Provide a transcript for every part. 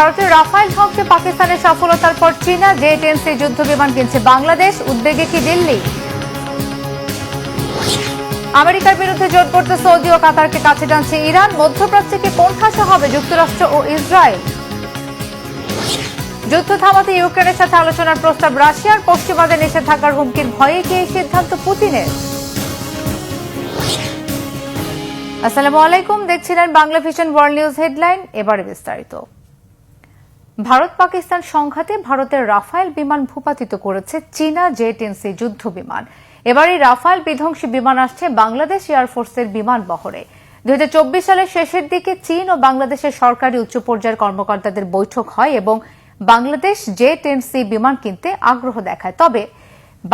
ভারতের রাফায়েল ধ্বংসে পাকিস্তানের সফলতার পর চীনা জে-10C যুদ্ধ বিমান কিনছে বাংলাদেশ। উদ্বেগে কি দিল্লি? আমেরিকার বিরুদ্ধে জোট করতে সৌদি ও কাতারকে কাছে টানছে ইরান। মধ্যপ্রাচ্যে কি কোণঠাসা হবে যুক্তরাষ্ট্র ও ইসরায়েল? যুদ্ধ থামাতে ইউক্রেনের সাথে আলোচনার প্রস্তাব রাশিয়ার। পশ্চিমাদের নিষেধাজ্ঞার হুমকির ভয়ে কি এই সিদ্ধান্ত পুতিনের? আসসালামু আলাইকুম, দেখছিলেন Bangla vision world news headline. এবারে বিস্তারিত। ভারত পাকিস্তান সংঘাতে ভারতের রাফায়েল বিমান ভূপাতিত করেছে চীনা জে-10C যুদ্ধ বিমান। এবার এই রাফায়েল বিধ্বংসী বিমান আসছে বাংলাদেশ এয়ারফোর্সের বিমান বহরে। 2024 সালের শেষের দিকে চীন ও বাংলাদেশের সরকারি উচ্চ পর্যায়ের কর্মকর্তাদের বৈঠক হয় এবং বাংলাদেশ জে-10C বিমান কিনতে আগ্রহ দেখায়। তবে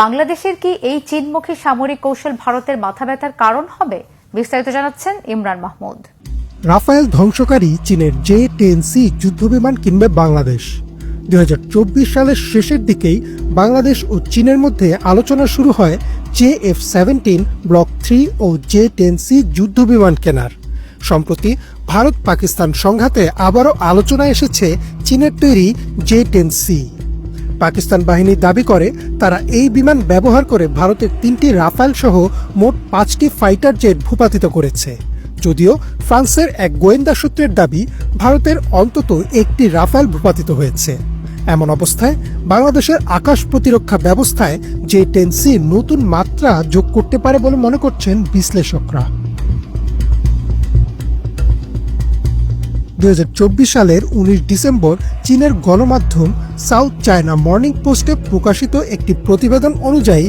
বাংলাদেশের কি এই চীনমুখী সামরিক কৌশল ভারতের মাথা ব্যথার কারণ হবে? বিস্তারিত জানাচ্ছেন ইমরান মাহমুদ। রাফায়েল ধ্বংসকারী চীনের জে-10C যুদ্ধবিমান কিনবে বাংলাদেশ। 2024 সালের শেষের দিকেই বাংলাদেশ ও চীনের মধ্যে আলোচনা শুরু হয় JF-17 ব্লক 3 ও জে-10C যুদ্ধবিমান কেনার। সম্প্রতি ভারত পাকিস্তান সংঘাতে আবারও আলোচনায় এসেছে চীনের তৈরি জে-10C। পাকিস্তান বাহিনী দাবি করে তারা এই বিমান ব্যবহার করে ভারতের 3টি রাফায়েল সহ মোট 5টি ফাইটার জেট ভূপাতিত করেছে। যদিও ফ্রান্সের এক গোয়েন্দা সূত্রের দাবি ভারতের অন্তত একটি রাফায়েল ভূপাতিত হয়েছে। এমন অবস্থায় বাংলাদেশের আকাশ প্রতিরক্ষা ব্যবস্থায় জে-10C নতুন মাত্রা যোগ করতে পারে বলে মনে করছেন বিশ্লেষকরা। 2024 সালের 19 ডিসেম্বর চীনের গণমাধ্যম সাউথ চায়না মর্নিং পোস্টে প্রকাশিত একটি প্রতিবেদন অনুযায়ী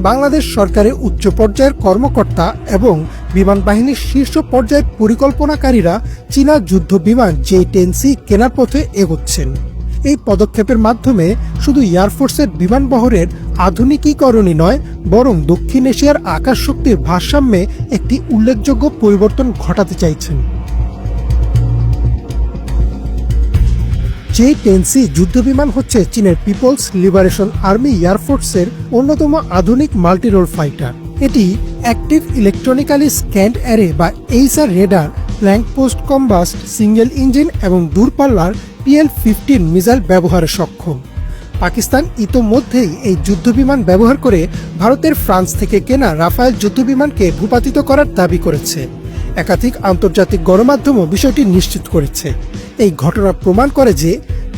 বাংলাদেশ সরকারের উচ্চ পর্যায়ের কর্মকর্তা এবং বিমান বাহিনীর শীর্ষ পর্যায়ের পরিকল্পনাকারীরা চীনা যুদ্ধ বিমান জে-10C কেনার পথে এগোচ্ছেন। এই পদক্ষেপের মাধ্যমে শুধু এয়ারফোর্সের বিমান বহরের আধুনিকীকরণই নয়, বরং দক্ষিণ এশিয়ার আকাশ শক্তির ভারসাম্যে একটি উল্লেখযোগ্য পরিবর্তন ঘটাতে চাইছেন। জে-10C যুদ্ধবিমান হচ্ছে চীনের পিপলস লিবারেশন আর্মি এয়ারফোর্সের অন্যতম আধুনিক মাল্টিরোল ফাইটার। এটি অ্যাক্টিভ ইলেকট্রনিক্যালি স্ক্যান্ড অ্যারে বা HR radar, plank post combust, single engine এবং দূরপাল্লার PL-15 মিসাইল ব্যবহারে সক্ষম। পাকিস্তান ইতোমধ্যেই এই যুদ্ধবিমান ব্যবহার করে ভারতের ফ্রান্স থেকে কেনা রাফায়েল যুদ্ধবিমানকে ভূপাতিত করার দাবি করেছে। একাধিক আন্তর্জাতিক গণমাধ্যমও বিষয়টি নিশ্চিত করেছে। এই ঘটনা প্রমাণ করে যে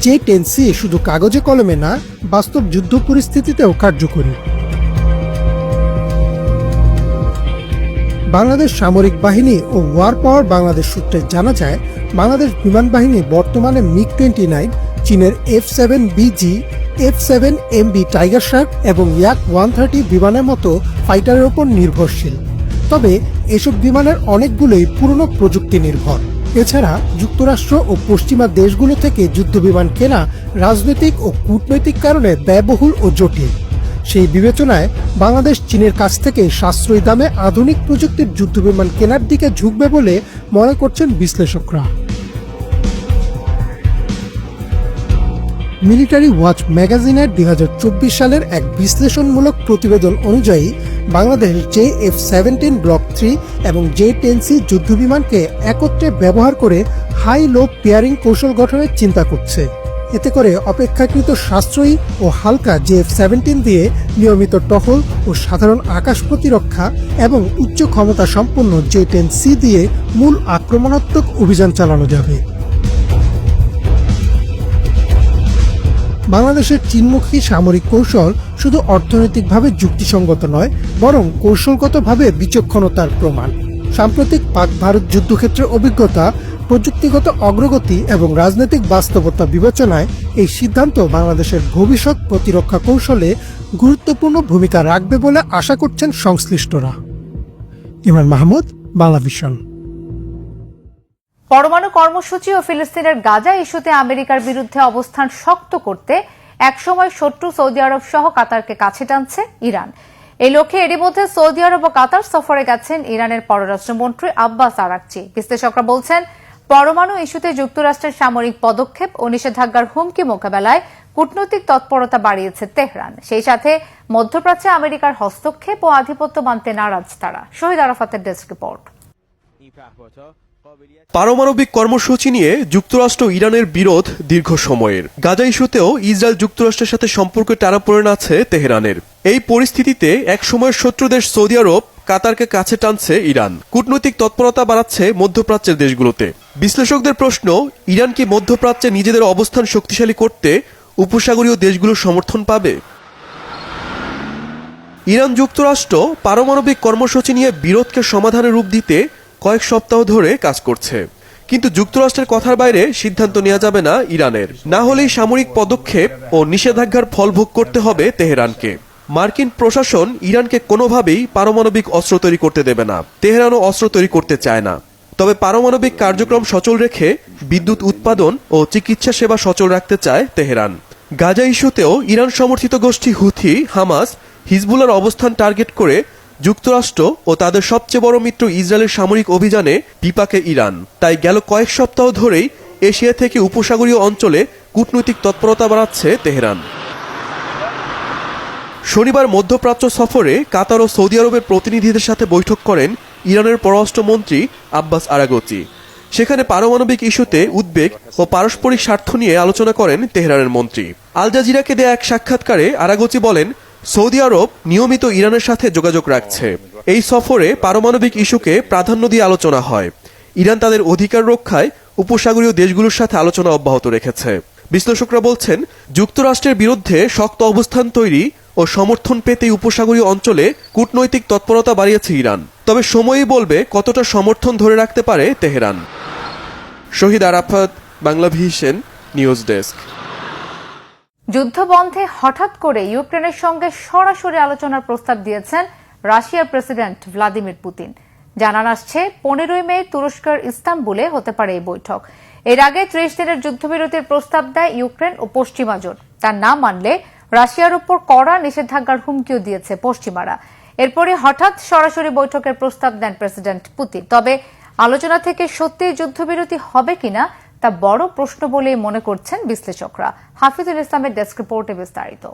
জে-10C শুধু কাগজে কলমে না, বাস্তব যুদ্ধ পরিস্থিতিতেও কার্যকরী। বাংলাদেশ সামরিক বাহিনী ও ওয়ার পাওয়ার বাংলাদেশ সূত্রে জানা যায়, বাংলাদেশ বিমান বাহিনী বর্তমানে MiG-29, চীনের F-7BG, F-7MB টাইগার শার্ক এবং Yak-130 বিমানের মতো ফাইটারের ওপর নির্ভরশীল। তবে এসব বিমানের অনেকগুলোই পুরনো প্রযুক্তি নির্ভর। এছাড়া যুক্তরাষ্ট্র ও পশ্চিমা দেশগুলো থেকে যুদ্ধবিমান কেনা রাজনৈতিক ও কূটনৈতিক কারণে ব্যয়বহুল ও জটিল। সেই বিবেচনায় বাংলাদেশ চীনের কাছ থেকে সাশ্রয়ী দামে আধুনিক প্রযুক্তির যুদ্ধবিমান কেনার দিকে ঝুঁকবে বলে মনে করছেন বিশ্লেষকরা। মিলিটারি ওয়াচ ম্যাগাজিনের 2024 সালের এক বিশ্লেষণমূলক প্রতিবেদন অনুযায়ী বাংলাদেশ JF-17 ব্লক 3 এবং জে-10C যুদ্ধবিমানকে একত্রে ব্যবহার করে হাই লো পেয়ারিং কৌশল গঠনের চিন্তা করছে। এতে করে অপেক্ষাকৃত সাশ্রয়ী ও হালকা JF-17 দিয়ে নিয়মিত টহল ও সাধারণ আকাশ প্রতিরক্ষা এবং উচ্চ ক্ষমতা সম্পন্ন জে-10C দিয়ে মূল আক্রমণাত্মক অভিযান চালানো যাবে। বাংলাদেশের চীনমুখী সামরিক কৌশল শুধু অর্থনৈতিকভাবে যুক্তিসঙ্গত নয়, বরং কৌশলগতভাবে বিচক্ষণতার প্রমাণ। সাম্প্রতিক পাক ভারত যুদ্ধক্ষেত্রের অভিজ্ঞতা, প্রযুক্তিগত অগ্রগতি এবং রাজনৈতিক বাস্তবতা বিবেচনায় এই সিদ্ধান্ত বাংলাদেশের ভবিষ্যৎ প্রতিরক্ষা কৌশলে গুরুত্বপূর্ণ ভূমিকা রাখবে বলে আশা করছেন সংশ্লিষ্টরা। ইমরান মাহমুদ, বাংলা ভিশন। পরমাণু কর্মসূচি ও ফিলিস্তিনের গাজা ইস্যুতে আমেরিকার বিরুদ্ধে অবস্থান শক্ত করতে একসময় শত্রু সৌদি আরব সহ কাতারকে কাছে টানছে ইরান। এই লক্ষ্যে এরই মধ্যে সৌদি আরব ও কাতার সফরে গেছেন ইরানের পররাষ্ট্রমন্ত্রী আব্বাস আরাকচি। বিশ্লেষকরা বলছেন, পরমাণু ইস্যুতে যুক্তরাষ্ট্রের সামরিক পদক্ষেপ ও নিষেধাজ্ঞার হুমকি মোকাবেলায় কূটনৈতিক তৎপরতা বাড়িয়েছে তেহরান। সেই সাথে মধ্যপ্রাচ্যে আমেরিকার হস্তক্ষেপ ও আধিপত্য মানতে নারাজ তারা। শহীদ আরাফাতের ডেস্ক রিপোর্ট। পারমাণবিক কর্মসূচি নিয়ে যুক্তরাষ্ট্র ইরানের বিরোধ দীর্ঘ সময়ের। গাজা ইস্যুতেও ইসরায়েল যুক্তরাষ্ট্রের সাথে সম্পর্ক টানাপোড়েন আছে তেহরানের। এই পরিস্থিতিতে একসময়ের শত্রু দেশ সৌদি আরব কাতারকে কাছে টানছে ইরান। কূটনৈতিক তৎপরতা বাড়াচ্ছে মধ্যপ্রাচ্যের দেশগুলোতে। বিশ্লেষকদের প্রশ্ন, ইরান কি মধ্যপ্রাচ্যে নিজেদের অবস্থান শক্তিশালী করতে উপসাগরীয় দেশগুলোর সমর্থন পাবে? ইরান যুক্তরাষ্ট্র পারমাণবিক কর্মসূচি নিয়ে বিরোধকে সমাধানের রূপ দিতে কয়েক সপ্তাহ ধরে কাজ করছে, কিন্তু যুক্তরাষ্ট্রের কথার বাইরে সিদ্ধান্ত নেওয়া যাবে না ইরানের। না হলেই সামরিক পদক্ষেপ ও নিষেধাজ্ঞার ফল ভোগ করতে হবে তেহরানকে। মার্কিন প্রশাসন ইরানকে কোনোভাবেই পারমাণবিক অস্ত্র তৈরি করতে দেবে না, তেহরানও অস্ত্র তৈরি করতে চায় না। তবে পারমাণবিক কার্যক্রম সচল রেখে বিদ্যুৎ উৎপাদন ও চিকিৎসা সেবা সচল রাখতে চায় তেহরান। গাজা ইস্যুতেও ইরান সমর্থিত গোষ্ঠী হুথি, হামাস, হিজবুল্লাহর অবস্থান টার্গেট করে যুক্তরাষ্ট্র ও তাদের সবচেয়ে বড় মিত্র ইসরায়েলের সামরিক অভিযানে বিপাকে ইরান। তাই গেল কয়েক সপ্তাহ ধরেই এশিয়া থেকে উপসাগরীয় অঞ্চলে কূটনৈতিক তৎপরতা বাড়াচ্ছে তেহরান। শনিবার মধ্যপ্রাচ্য সফরে কাতার ও সৌদি আরবের প্রতিনিধিদের সাথে বৈঠক করেন ইরানের পররাষ্ট্রমন্ত্রী আব্বাস আরাগচি। সেখানে পারমাণবিক ইস্যুতে উদ্বেগ ও পারস্পরিক স্বার্থ নিয়ে আলোচনা করেন তেহরানের মন্ত্রী। আল জাজিরাকে দেয়া এক সাক্ষাৎকারে আরাগচি বলেন, সৌদি আরব নিয়মিত ইরানের সাথে যোগাযোগ রাখছে। এই সফরে পারমাণবিক ইস্যুকে প্রাধান্য দিয়ে আলোচনা হয়। ইরান তাদের অধিকার রক্ষায় উপসাগরীয় দেশগুলোর সাথে আলোচনা অব্যাহত রেখেছে। বিশ্লেষকরা বলছেন, যুক্তরাষ্ট্রের বিরুদ্ধে শক্ত অবস্থান তৈরি ও সমর্থন পেতে উপসাগরীয় অঞ্চলে কূটনৈতিক তৎপরতা বাড়িয়েছে ইরান। তবে সময়ই বলবে কতটা সমর্থন ধরে রাখতে পারে তেহরান। শহীদ আরাফাত, বাংলাভিশন নিউজ ডেস্ক। যুদ্ধবন্ধে হঠাৎ করে ইউক্রেনের সঙ্গে সরাসরি আলোচনার প্রস্তাব দিয়েছেন রাশিয়ার প্রেসিডেন্ট ভ্লাদিমির পুতিন। জানান আসছে 15 মে তুরস্কের ইস্তাম্বুলে হতে পারে এই বৈঠক। এর আগে 30 দিনের যুদ্ধবিরতির প্রস্তাব দেয় ইউক্রেন ও পশ্চিমা জোট। তা না মানলে রাশিয়ার উপর কড়া নিষেধাজ্ঞার হুমকিও দিয়েছে পশ্চিমারা। এরপরে হঠাৎ সরাসরি বৈঠকের প্রস্তাব দেন প্রেসিডেন্ট পুতিন। তবে আলোচনা থেকে সত্যিই যুদ্ধবিরতি হবে কিনা তা বড় প্রশ্ন বলেই মনে করছেন বিশ্লেষকরা। হাফিজুল ইসলামের ডেস্ক রিপোর্টে বিস্তারিত।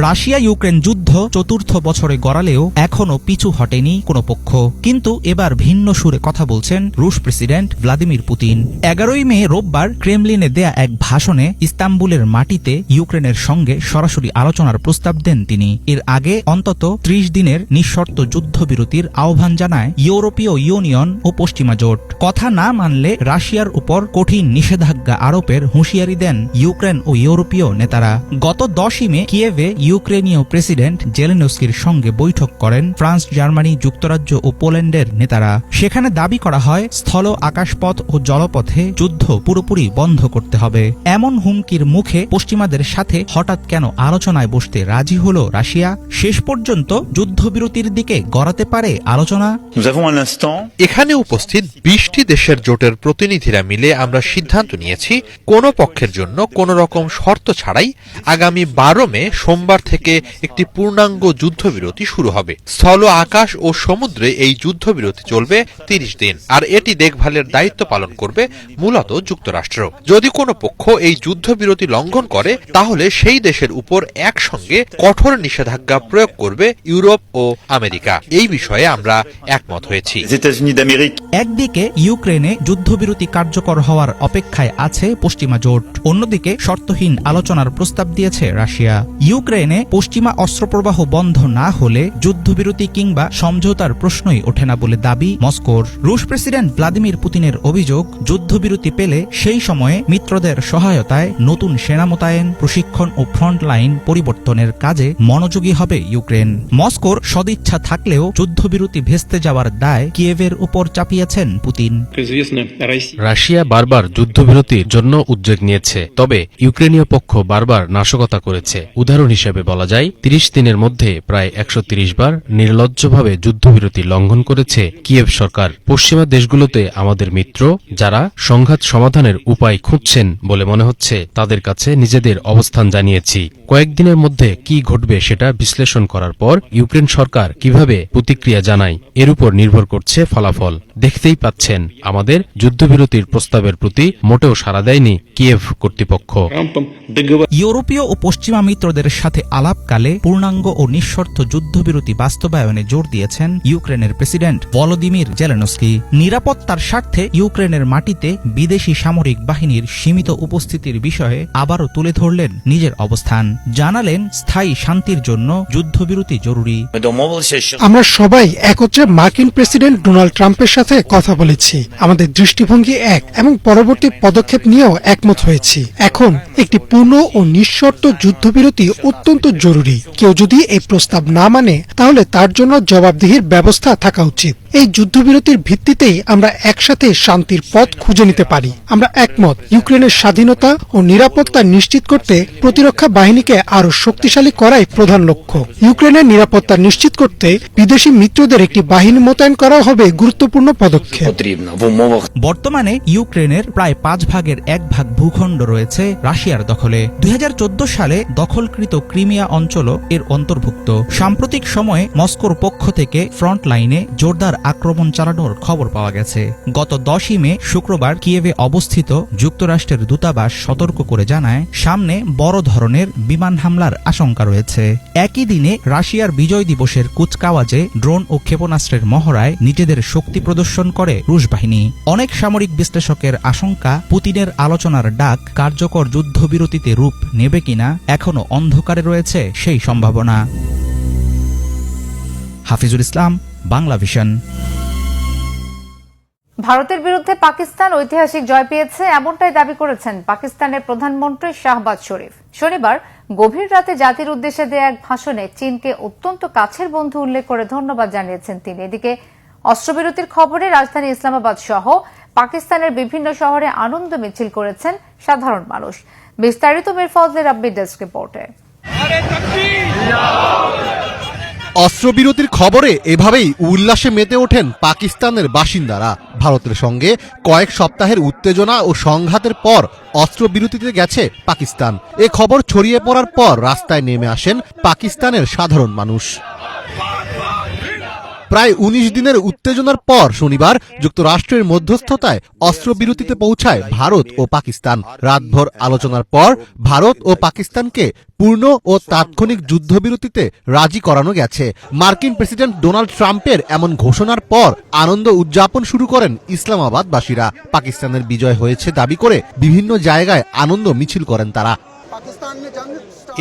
রাশিয়া ইউক্রেন যুদ্ধ চতুর্থ বছরে গড়ালেও এখনো পিছু হটেনি কোনো পক্ষ। কিন্তু এবার ভিন্ন সুরে কথা বলছেন রুশ প্রেসিডেন্ট ভ্লাদিমির পুতিন। 11 মে রোববার ক্রেমলিনে দেয়া এক ভাষণে ইস্তাম্বুলের মাটিতে ইউক্রেনের সঙ্গে সরাসরি আলোচনার প্রস্তাব দেন তিনি। এর আগে অন্তত 30 দিনের নিঃশর্ত যুদ্ধবিরতির আহ্বান জানায় ইউরোপীয় ইউনিয়ন ও পশ্চিমা জোট। কথা না মানলে রাশিয়ার উপর কঠিন নিষেধাজ্ঞা আরোপের হুঁশিয়ারি দেন ইউক্রেন ও ইউরোপীয় নেতারা। গত 10 মে কিয়েভে ইউক্রেনীয় প্রেসিডেন্ট জেলেনস্কির সঙ্গে বৈঠক করেন ফ্রান্স, জার্মানি, যুক্তরাজ্য ও পোল্যান্ডের নেতারা। সেখানে দাবি করা হয় স্থল, আকাশপথ ও জলপথে যুদ্ধ পুরোপুরি বন্ধ করতে হবে। এমন হুমকির মুখে পশ্চিমাদের সাথে হঠাৎ কেন আলোচনায় বসতে রাজি হল রাশিয়া? শেষ পর্যন্ত যুদ্ধবিরতির দিকে গড়াতে পারে আলোচনা। এখানে উপস্থিত 20টি দেশের জোটের প্রতিনিধিরা মিলে আমরা সিদ্ধান্ত নিয়েছি কোনো পক্ষের জন্য কোনো রকম শর্ত ছাড়াই আগামী 12 মে সোমবার থেকে একটি পূর্ণাঙ্গ যুদ্ধবিরতি শুরু হবে। স্থল, আকাশ ও সমুদ্রে এই যুদ্ধবিরতি চলবে 30 দিন, আর এটি দেখভালের দায়িত্ব পালন করবে মূলত যুক্তরাষ্ট্র। যদি কোনো পক্ষ এই যুদ্ধবিরতি লঙ্ঘন করে তাহলে সেই দেশের উপর একসঙ্গে কঠোর নিষেধাজ্ঞা প্রয়োগ করবে ইউরোপ ও আমেরিকা। এই বিষয়ে আমরা একমত হয়েছি। একদিকে ইউক্রেনে যুদ্ধবিরতি কার্যকর হওয়ার অপেক্ষায় আছে পশ্চিমা জোট, অন্যদিকে শর্তহীন আলোচনার প্রস্তাব দিয়েছে রাশিয়া। ইউক্রেনে পশ্চিমা অস্ত্রপ্রবাহ বন্ধ না হলে যুদ্ধবিরতি কিংবা সমঝোতার প্রশ্নই ওঠে না বলে দাবি মস্কোর। রুশ প্রেসিডেন্ট ভ্লাদিমির পুতিনের অভিযোগ, যুদ্ধবিরতি পেলে সেই সময়ে মিত্রদের সহায়তায় নতুন সেনা মোতায়েন, প্রশিক্ষণ ও ফ্রন্টলাইন পরিবর্তনের কাজে মনোযোগী হবে ইউক্রেন। মস্কোর সদিচ্ছা থাকলেও যুদ্ধবিরতি ভেস্তে যাওয়ার দায় কিয়েভের উপর চাপিয়েছেন পুতিন। রাশিয়া বারবার যুদ্ধবিরতির জন্য উদ্যোগ নিয়েছে, তবে ইউক্রেনীয় পক্ষ বারবার নাশকতা করেছে। উদাহরণ হিসেবে বলা যায় 30 দিনের মধ্যে প্রায় 130 বার নির্লজ্জভাবে যুদ্ধবিরতি লঙ্ঘন করেছে কিয়েভ সরকার। পশ্চিমা দেশগুলোতে আমাদের মিত্র যারা সংঘাত সমাধানের উপায় খুঁজছেন বলে মনে হচ্ছে তাদের কাছে নিজেদের অবস্থান জানিয়েছি। কয়েকদিনের মধ্যে কি ঘটবে সেটা বিশ্লেষণ করার পর ইউক্রেন সরকার কিভাবে প্রতিক্রিয়া জানায় এর উপর নির্ভর করছে ফলাফল। দেখতেই পাচ্ছেন আমাদের যুদ্ধবিরতির প্রস্তাবের প্রতি মোটেও সাড়া দেয়নি কিয়েভ কর্তৃপক্ষ। ইউরোপীয় ও পশ্চিমা মিত্রদের সাথে আলাপকালে পূর্ণাঙ্গ পূর্ণাঙ্গ ও নিঃশর্ত যুদ্ধবিরতি বাস্তবায়নে জোর দিয়েছেন ইউক্রেনের প্রেসিডেন্ট ভলোদিমির জেলেনস্কি। নিরাপত্তার স্বার্থে ইউক্রেনের মাটিতে বিদেশি সামরিক বাহিনীর সীমিত উপস্থিতির বিষয়ে আবারও তুলে ধরলেন নিজের অবস্থান। জানালেন স্থায়ী শান্তির জন্য যুদ্ধবিরতি জরুরি। আমরা সবাই একত্রে মার্কিন প্রেসিডেন্ট ডোনাল্ড ট্রাম্পের সাথে কথা বলেছি, আমাদের দৃষ্টিভঙ্গি এক এবং পরবর্তী পদক্ষেপ নিয়েও একমত হয়েছি। এখন একটি পূর্ণ ও নিঃশর্ত যুদ্ধবিরতি অত্যন্ত জরুরি। কেউ যদি এই প্রস্তাব না মানে তাহলে তার জন্য জবাবদিহির ব্যবস্থা থাকা উচিত। এই যুদ্ধবিরতির ভিত্তিতেই আমরা একসাথে শান্তির পথ খুঁজে নিতে পারি। আমরা একমত, ইউক্রেনের স্বাধীনতা ও নিরাপত্তা নিশ্চিত করতে প্রতিরক্ষা বাহিনীকে আরো শক্তিশালী করাই প্রধান লক্ষ্য। ইউক্রেনের নিরাপত্তা নিশ্চিত করতে বিদেশি মিত্রদের একটি বাহিনী মোতায়েন করা হবে গুরুত্বপূর্ণ পদক্ষেপ। বর্তমানে ইউক্রেনের প্রায় 5 ভাগের 1 ভাগ ভূখণ্ড রয়েছে রাশিয়ার দখলে। 2014 সালে দখলকৃত ক্রিমিয়া অঞ্চলও এর অন্তর্ভুক্ত। সাম্প্রতিক সময়ে মস্কোর পক্ষ থেকে ফ্রন্ট লাইনে জোরদার আক্রমণ চালানোর খবর পাওয়া গেছে। গত 10 মে শুক্রবার কিয়েভে অবস্থিত যুক্তরাষ্ট্রের দূতাবাস সতর্ক করে জানায়, সামনে বড় ধরনের বিমান হামলার আশঙ্কা রয়েছে। একই দিনে রাশিয়ার বিজয় দিবসের কুচকাওয়াজে ড্রোন ও ক্ষেপণাস্ত্রের মহড়ায় নিজেদের শক্তি প্রদর্শন করে রুশ বাহিনী। অনেক সামরিক বিশ্লেষকের আশঙ্কা, পুতিনের আলোচনার ডাক কার্যকর যুদ্ধবিরতিতে রূপ নেবে কিনা এখনো অন্ধকারে রয়েছে সেই সম্ভাবনা। হাফিজুল ইসলাম, বাংলা ভিশন। ভারতের বিরুদ্ধে পাকিস্তান ঐতিহাসিক জয় পেয়েছে এমনটাই দাবি করেছেন পাকিস্তানের প্রধানমন্ত্রী শাহবাজ শরীফ। শনিবার গভীর রাতে জাতির উদ্দেশ্যে দেয়া এক ভাষণে চীনকে অত্যন্ত কাছের বন্ধু উল্লেখ করে ধন্যবাদ জানিয়েছেন তিনি। এদিকে অস্ত্রবিরতির খবরে রাজধানী ইসলামাবাদ সহ পাকিস্তানের বিভিন্ন শহরে আনন্দ মিছিল করেছেন সাধারণ মানুষ। বিস্তারিত মির ফজলে রাব্বি ডেস্ক রিপোর্টে। অস্ত্রবিরতির খবরে এভাবেই উল্লাসে মেতে ওঠেন পাকিস্তানের বাসিন্দারা। ভারতের সঙ্গে কয়েক সপ্তাহের উত্তেজনা ও সংঘাতের পর অস্ত্রবিরতিতে গেছে পাকিস্তান। এ খবর ছড়িয়ে পড়ার পর রাস্তায় নেমে আসেন পাকিস্তানের সাধারণ মানুষ। প্রায় 19 দিনের উত্তেজনার পর শনিবার যুক্তরাষ্ট্রের মধ্যস্থতায় অস্ত্রবিরতিতে পৌঁছায় ভারত ও পাকিস্তান। রাতভর আলোচনার পর ভারত ও পাকিস্তানকে পূর্ণ ও তাৎক্ষণিক যুদ্ধবিরতিতে রাজি করানো গেছে। মার্কিন প্রেসিডেন্ট ডোনাল্ড ট্রাম্পের এমন ঘোষণার পর আনন্দ উদযাপন শুরু করেন ইসলামাবাদবাসীরা। পাকিস্তানের বিজয় হয়েছে দাবি করে বিভিন্ন জায়গায় আনন্দ মিছিল করেন তারা।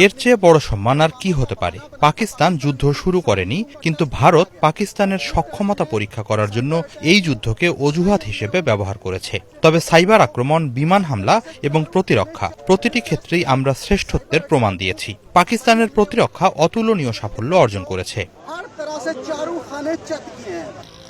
এর চেয়ে বড় সম্মান আর কি হতে পারে? পাকিস্তান যুদ্ধ শুরু করেনি, কিন্তু ভারত পাকিস্তানের সক্ষমতা পরীক্ষা করার জন্য এই যুদ্ধকে অজুহাত হিসেবে ব্যবহার করেছে। তবে সাইবার আক্রমণ, বিমান হামলা এবং প্রতিরক্ষা, প্রতিটি ক্ষেত্রেই আমরা শ্রেষ্ঠত্বের প্রমাণ দিয়েছি। পাকিস্তানের প্রতিরক্ষা অতুলনীয় সাফল্য অর্জন করেছে।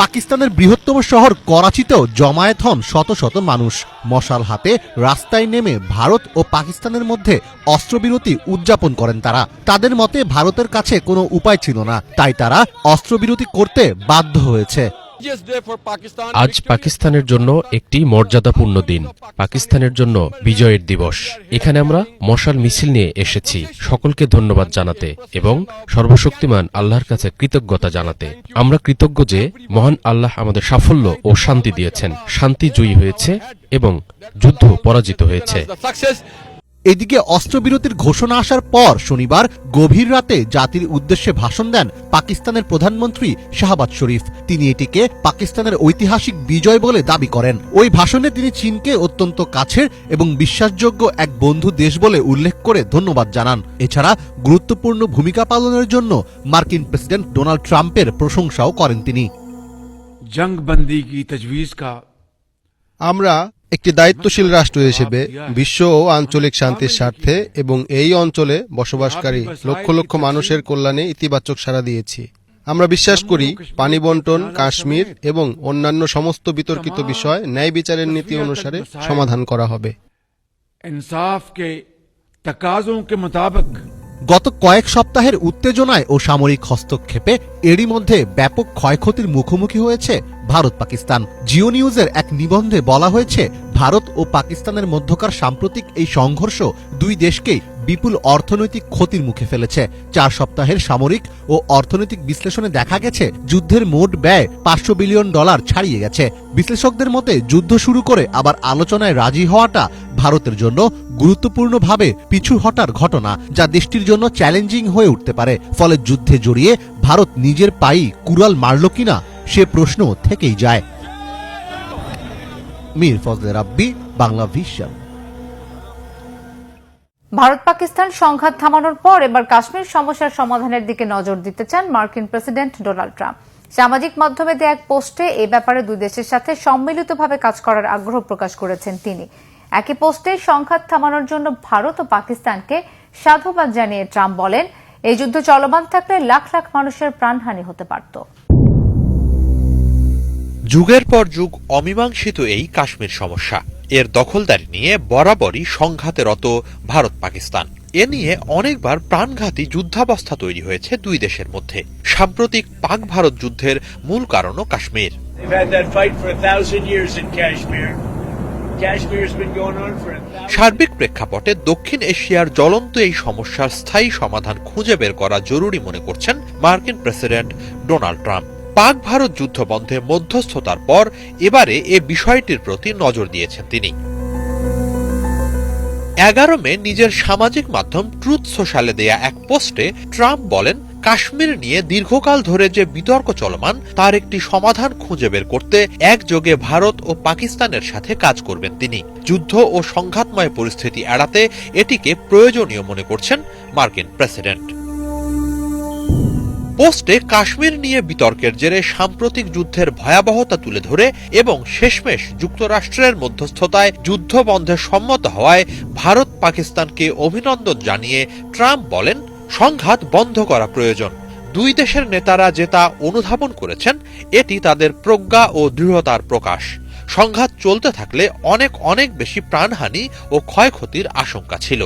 পাকিস্তানের বৃহত্তম শহর করাচিতেও জমায়েত হন শত শত মানুষ। মশাল হাতে রাস্তায় নেমে ভারত ও পাকিস্তানের মধ্যে অস্ত্রবিরতি উদযাপন করেন তারা। তাদের মতে ভারতের কাছে কোনো উপায় ছিল না, তাই তারা অস্ত্রবিরতি করতে বাধ্য হয়েছে। আজ পাকিস্তানের জন্য একটি মর্যাদাপূর্ণ দিন, পাকিস্তানের জন্য বিজয়ের দিবস। এখানে আমরা মশাল মিছিল নিয়ে এসেছি সকলকে ধন্যবাদ জানাতে এবং সর্বশক্তিমান আল্লাহর কাছে কৃতজ্ঞতা জানাতে। আমরা কৃতজ্ঞ যে মহান আল্লাহ আমাদের সাফল্য ও শান্তি দিয়েছেন। শান্তি জয়ী হয়েছে এবং যুদ্ধ পরাজিত হয়েছে। এদিকে অস্ত্রবিরতির ঘোষণা আসার পর শনিবার গভীর রাতে জাতির উদ্দেশ্যে ভাষণ দেন পাকিস্তানের প্রধানমন্ত্রী শাহবাজ শরীফ। তিনি এটিকে পাকিস্তানের ঐতিহাসিক বিজয় বলে দাবি করেন। ওই ভাষণে তিনি চীনকে অত্যন্ত কাছের এবং বিশ্বাসযোগ্য এক বন্ধু দেশ বলে উল্লেখ করে ধন্যবাদ জানান। এছাড়া গুরুত্বপূর্ণ ভূমিকা পালনের জন্য মার্কিন প্রেসিডেন্ট ডোনাল্ড ট্রাম্পের প্রশংসাও করেন তিনি। আমরা একটি দায়িত্বশীল রাষ্ট্র হিসেবে বিশ্ব ও আঞ্চলিক শান্তির স্বার্থে এবং এই অঞ্চলে বসবাসকারী লক্ষ লক্ষ মানুষের কল্যাণে ইতিবাচক সাড়া দিয়েছি। আমরা বিশ্বাস করি পানি বন্টন, কাশ্মীর এবং অন্যান্য সমস্ত বিতর্কিত বিষয় ন্যায় বিচারের নীতি অনুসারে সমাধান করা হবে। গত কয়েক সপ্তাহের উত্তেজনায় ও সামরিক হস্তক্ষেপে এরই মধ্যে ব্যাপক ক্ষয়ক্ষতির মুখোমুখি হয়েছে ভারত পাকিস্তান। জিও নিউজের এক নিবন্ধে বলা হয়েছে, ভারত ও পাকিস্তানের মধ্যকার সাম্প্রতিক এই সংঘর্ষ দুই দেশকেই বিপুল অর্থনৈতিক ক্ষতির মুখে ফেলেছে। 4 সপ্তাহের সামরিক ও অর্থনৈতিক বিশ্লেষণে দেখা গেছে যুদ্ধের মোট ব্যয় $500 বিলিয়ন ছাড়িয়ে গেছে। বিশ্লেষকদের মতে যুদ্ধ শুরু করে আবার আলোচনায় রাজি হওয়াটা ভারতের জন্য গুরুত্বপূর্ণভাবে পিছু হটার ঘটনা, যা দেশটির জন্য চ্যালেঞ্জিং হয়ে উঠতে পারে। ফলে যুদ্ধে জড়িয়ে ভারত নিজের পায়েই কুড়াল মারল কিনা সে প্রশ্ন থেকেই যায়। মীর ফজলে রাব্বি, বাংলা ভিশন। ভারত পাকিস্তান সংঘাত থামানোর পর এবার কাশ্মীর সমস্যার সমাধানের দিকে নজর দিতে চান মার্কিন প্রেসিডেন্ট ডোনাল্ড ট্রাম্প। সামাজিক মাধ্যমে দেয়া এক পোস্টে এ ব্যাপারে দুই দেশের সাথে সম্মিলিতভাবে কাজ করার আগ্রহ প্রকাশ করেছেন তিনি। একই পোস্টে সংঘাত থামানোর জন্য ভারত ও পাকিস্তানকে সাধুবাদ জানিয়ে ট্রাম্প বলেন, এই যুদ্ধ চলমান থাকলে লাখ লাখ মানুষের প্রাণহানি হতে পারত। যুগের পর যুগ অমীমাংসিত এই কাশ্মীর সমস্যা, এর দখলদারি নিয়ে বরাবরই সংঘাতে রত ভারত পাকিস্তান। এ নিয়ে অনেকবার প্রাণঘাতী যুদ্ধাবস্থা তৈরি হয়েছে দুই দেশের মধ্যে। সাম্প্রতিক পাক ভারত যুদ্ধের মূল কারণও কাশ্মীর। সার্বিক প্রেক্ষাপটে দক্ষিণ এশিয়ার জ্বলন্ত এই সমস্যার স্থায়ী সমাধান খুঁজে বের করা জরুরি মনে করছেন মার্কিন প্রেসিডেন্ট ডোনাল্ড ট্রাম্প। পাক ভারত যুদ্ধ বন্ধে মধ্যস্থতার পর এবারে এ বিষয়টির প্রতি নজর দিয়েছেন তিনি। 11 মে নিজের সামাজিক মাধ্যম ট্রুথ সোশ্যালে দেয়া এক পোস্টে ট্রাম্প বলেন, কাশ্মীর নিয়ে দীর্ঘকাল ধরে যে বিতর্ক চলমান তার একটি সমাধান খুঁজে বের করতে একযোগে ভারত ও পাকিস্তানের সাথে কাজ করবেন তিনি। যুদ্ধ ও সংঘাতময় পরিস্থিতি এড়াতে এটিকে প্রয়োজনীয় মনে করছেন মার্কিন প্রেসিডেন্ট। পোস্টে কাশ্মীর নিয়ে বিতর্কের জেরে সাম্প্রতিক যুদ্ধের ভয়াবহতা তুলে ধরে এবং শেষমেশ যুক্তরাষ্ট্রের মধ্যস্থতায় যুদ্ধ বন্ধে সম্মত হওয়ায় ভারত পাকিস্তানকে অভিনন্দন জানিয়ে ট্রাম্প বলেন, সংঘাত বন্ধ করা প্রয়োজন। দুই দেশের নেতারা যে তা অনুধাবন করেছেন, এটি তাদের প্রজ্ঞা ও দৃঢ়তার প্রকাশ। সংঘাত চলতে থাকলে অনেক অনেক বেশি প্রাণহানি ও ক্ষয়ক্ষতির আশঙ্কা ছিল।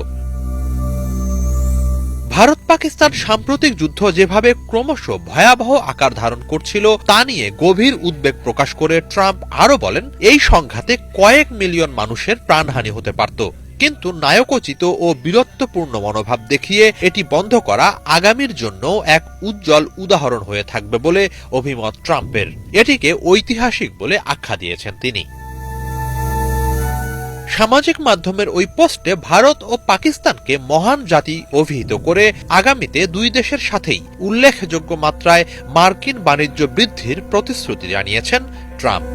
ভারত পাকিস্তান সাম্প্রতিক যুদ্ধ যেভাবে ক্রমশ ভয়াবহ আকার ধারণ করছিল তা নিয়ে গভীর উদ্বেগ প্রকাশ করে ট্রাম্প আরো বলেন, এই সংঘাতে কয়েক মিলিয়ন মানুষের প্রাণহানি হতে পারত, কিন্তু নায়কোচিত ও বীরত্বপূর্ণ মনোভাব দেখিয়ে এটি বন্ধ করা আগামীর জন্য এক উজ্জ্বল উদাহরণ হয়ে থাকবে বলে অভিমত ট্রাম্পের। এটিকে ঐতিহাসিক বলে আখ্যা দিয়েছেন তিনি। সামাজিক মাধ্যমের ওই পোস্টে ভারত ও পাকিস্তানকে মহান জাতি অভিহিত করে আগামীতে দুই দেশের সাথেই উল্লেখযোগ্য মাত্রায় মার্কিন বাণিজ্য বৃদ্ধির প্রতিশ্রুতি জানিয়েছেন ট্রাম্প।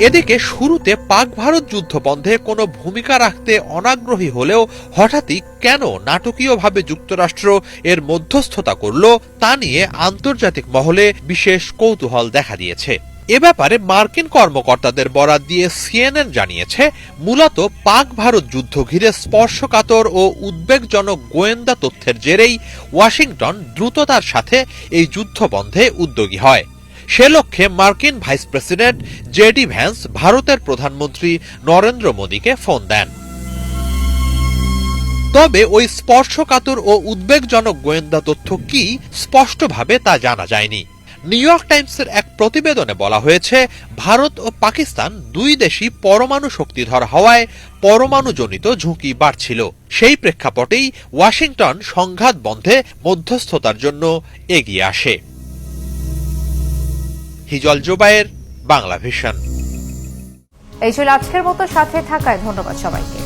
এদিকে শুরুতে পাক ভারত যুদ্ধ বন্ধে কোনো ভূমিকা রাখতে অনাগ্রহী হলেও হঠাৎই কেন নাটকীয়ভাবে যুক্তরাষ্ট্র এর মধ্যস্থতা করল তা নিয়ে আন্তর্জাতিক মহলে বিশেষ কৌতূহল দেখা দিয়েছে। এ ব্যাপারে মার্কিন কর্মকর্তাদের বরাত দিয়ে সিএনএন জানিয়েছে, মূলত পাক ভারত যুদ্ধ ঘিরে স্পর্শকাতর ও উদ্বেগজনক গোয়েন্দা তথ্যের জেরেই ওয়াশিংটন দ্রুততার সাথে এই যুদ্ধ বন্ধে উদ্যোগী হয়। সে লক্ষ্যে মার্কিন ভাইস প্রেসিডেন্ট জেডি ভ্যান্স ভারতের প্রধানমন্ত্রী নরেন্দ্র মোদীকে ফোন দেন। তবে ওই স্পর্শকাতর ও উদ্বেগজনক গোয়েন্দা তথ্য কি স্পষ্টভাবে তা জানা যায়নি। নিউ ইয়র্ক টাইমসের এক প্রতিবেদনে বলা হয়েছে, ভারত ও পাকিস্তান দুই দেশই পরমাণু শক্তিধর হওয়ায় পরমাণুজনিত ঝুঁকি বাড়ছিল। সেই প্রেক্ষাপটেই ওয়াশিংটন সংঘাত বন্ধে মধ্যস্থতার জন্য এগিয়ে আসে। হিজল জোবায়ের, বাংলা ভিশন। এই ছিল আজকের মতো, সাথে থাকায় ধন্যবাদ সবাইকে।